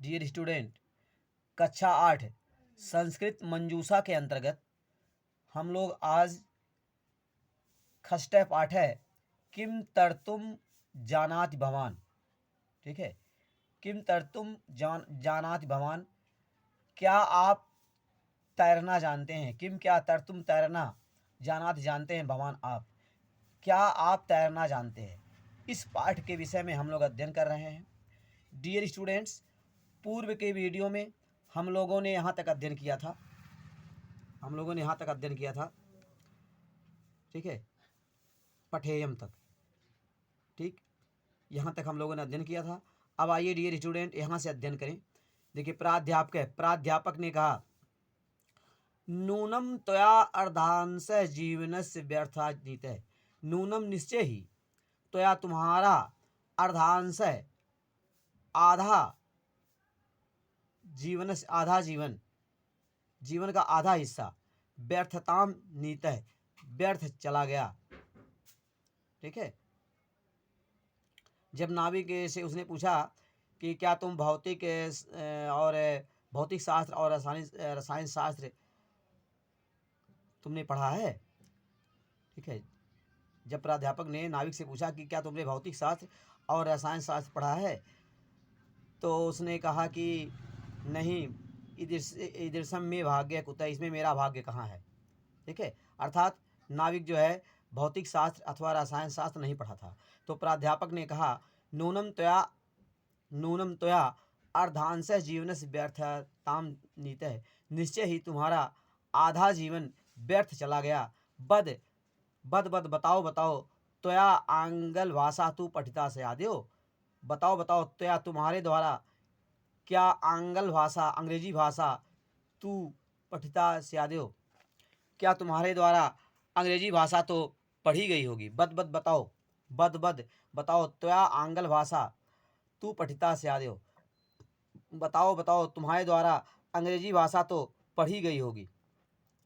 Dear student, कक्षा 8 संस्कृत मंजूषा के अंतर्गत हम लोग आज खष्टय पाठ है किम तरतुम जानाति भवान। ठीक है, किम तरतुम जानाति भवान, क्या आप तैरना जानते हैं। किम क्या तरतुम तैरना, जानाति जानते हैं, भवान आप, क्या आप तैरना जानते हैं। इस पाठ के विषय में हम लोग अध्ययन कर रहे हैं। डियर स्टूडेंट्स, पूर्व के वीडियो में हम लोगों ने यहाँ तक अध्ययन किया था। ठीक है, पठेयम तक। ठीक, यहाँ तक हम लोगों ने अध्ययन किया था। अब आइए डियर स्टूडेंट यहाँ से अध्ययन करें। देखिए, प्राध्यापक ने कहा नूनम त्वया अर्धांश जीवनस्य व्यर्था नीतः। नूनम निश्चय ही, त्वया तुम्हारा, अर्धांश आधा, जीवन से आधा, जीवन का आधा हिस्सा, व्यर्थताम नीतः व्यर्थ चला गया। ठीक है, जब नाविक से उसने पूछा कि क्या तुम भौतिक और भौतिक शास्त्र और रसायन शास्त्र तुमने पढ़ा है। ठीक है, जब प्राध्यापक ने नाविक से पूछा कि क्या तुमने भौतिक शास्त्र और रसायन शास्त्र पढ़ा है, तो उसने कहा कि नहीं, ईदृशम में भाग्य कुतः, इसमें मेरा भाग्य कहाँ है। ठीक है, अर्थात नाविक जो है भौतिक शास्त्र अथवा रसायन शास्त्र नहीं पढ़ा था। तो प्राध्यापक ने कहा नूनम त्वया अर्धांश जीवन से व्यर्थताम नीतः। निश्चय ही तुम्हारा आधा जीवन व्यर्थ चला गया। बद बताओ त्वया आंगल भाषा तू पठिता से आद्यो। बताओ त्वया तुम्हारे द्वारा, क्या आंगल भाषा अंग्रेजी भाषा तू पठिता से आद्यो, क्या तुम्हारे द्वारा अंग्रेजी भाषा तो पढ़ी गई होगी। बद बताओ त्वया आंगल भाषा तू पठिता से आद्यो। बताओ तुम्हारे द्वारा अंग्रेजी भाषा तो पढ़ी गई होगी।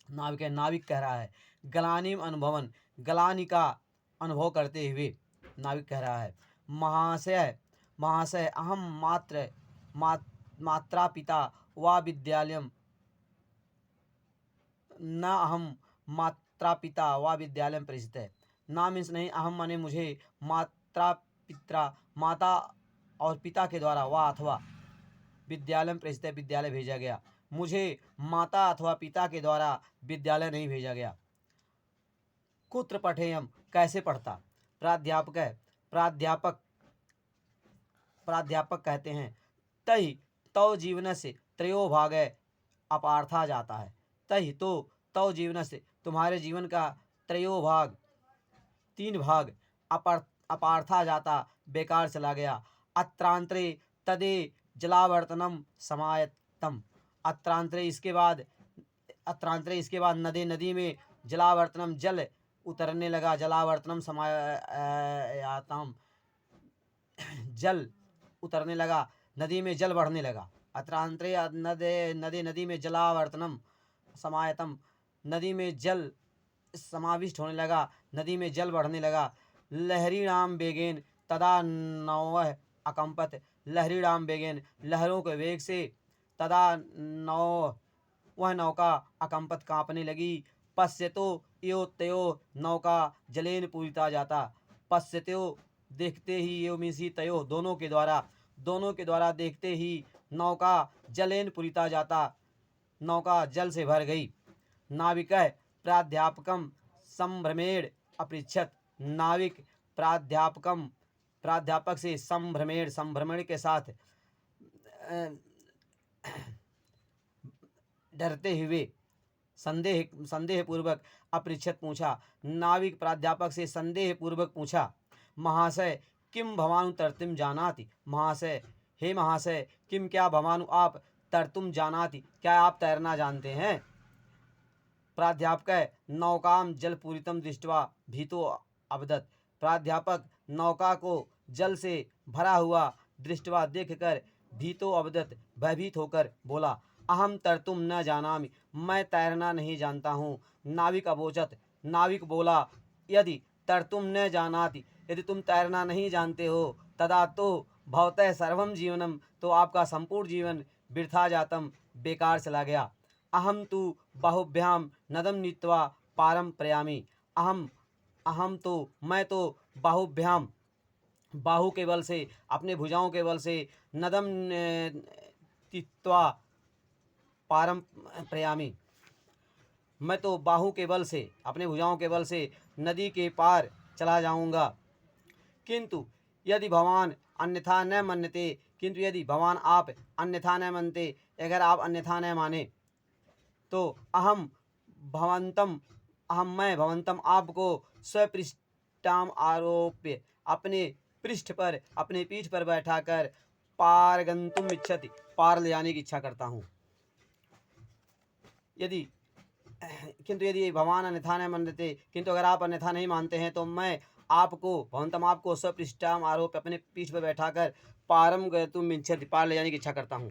नाविक कह रहा है गलानिम अनुभवन, गलानी का अनुभव करते हुए नाविक कह रहा है महाशय अहम मात्रा पिता व विद्यालयम न अहम मात्रा पिता व विद्यालय प्रेषित है। ना मीन्स नहीं, अहम माने मुझे, माता और पिता के द्वारा, व अथवा विद्यालय प्रेषित है, विद्यालय भेजा गया। मुझे माता अथवा पिता के द्वारा विद्यालय नहीं भेजा गया। कुत्र पठेयम, कैसे पढ़ता। प्राध्यापक कहते हैं तही तो जीवन से त्रयो भाग अपार्था जाता है। तही तो जीवन से तुम्हारे जीवन का त्रयो भाग, 3 भाग अपार्था जाता, बेकार चला गया। अत्रांतरे तदे जलावर्तनम समायतम। अत्रांतरे इसके बाद नदी में जलावर्तनम जल उतरने लगा। जलावर्तनम समायातम, जल उतरने लगा, नदी में जल बढ़ने लगा। अत्रांतरे नदी में जलावर्तनम समायतम, नदी में जल समाविष्ट होने लगा, नदी में जल बढ़ने लगा। लहरीणाम बेगेन तदा नौवह अकंपत। लहरीणाम बेगेन, लहरों के वेग से, तदा नौ, वह नौका अकंपत कांपने लगी। पश्यतो यो तयो, नौका जलेन पूरिता जाता। पश्यतो देखते ही, यो मीसी तयो दोनों के द्वारा देखते ही, नौका जलेन पूरिता जाता, नौका जल से भर गई। नाविक प्राध्यापकम संभ्रमेण अपृच्छत। नाविक प्राध्यापक से संभ्रमण के साथ डरते हुए, संदेह पूर्वक अपृच्छत पूछा। नाविक प्राध्यापक से संदेह पूर्वक पूछा महाशय किम भवानु तरतुम जानाति। महाशय, हे महाशय, किम क्या भवानु आप तरतुम जानाति, क्या आप तैरना जानते हैं। प्राध्यापक नौकाम जलपूरितम दृष्ट्वा भीतो अवदत। प्राध्यापक नौका को जल से भरा हुआ दृष्ट्वा देखकर भीतो अवदत, भयभीत होकर बोला अहम तरतुम न जानामि, मैं तैरना नहीं जानता हूँ। नाविक अवोचत, नाविक बोला यदि तरतुम न जानाति, यदि तुम तैरना नहीं जानते हो, तदा तो भवतः सर्वम जीवनम, तो आपका संपूर्ण जीवन वृथा जातम, बेकार चला गया। अहम तु बाहुभ्याम नदम नीत्वा पारम प्रयामी। अहम अहम तो मैं तो बाहुभ्याम, बाहु के बल से, अपने भुजाओं के बल से, नदम तीत्वा पारम प्रयामी, मैं तो बाहु के बल से, अपने भुजाओं के बल से नदी के पार चला जाऊंगा। किंतु यदि भगवान अन्यथा न मन्यते, किंतु यदि भगवान आप अन्यथा न मानते, अगर आप अन्यथा न माने, तो अहम भवंतम, मैं भवंतम आपको स्वपृष्ठाम आरोप्य, अपने पृष्ठ पर, अपने पीठ पर बैठाकर पार गंतुम इच्छति, पार ले जाने की इच्छा करता हूँ। यदि किंतु यदि भगवान अन्यथा न मानते, किंतु अगर आप अन्यथा नहीं मानते हैं, तो मैं आपको भवंतम आपको स्वपृष्ठाम आरोप, अपने पीठ पर बैठाकर पारम गंतुम इच्छति, पार ले जाने की इच्छा करता हूँ।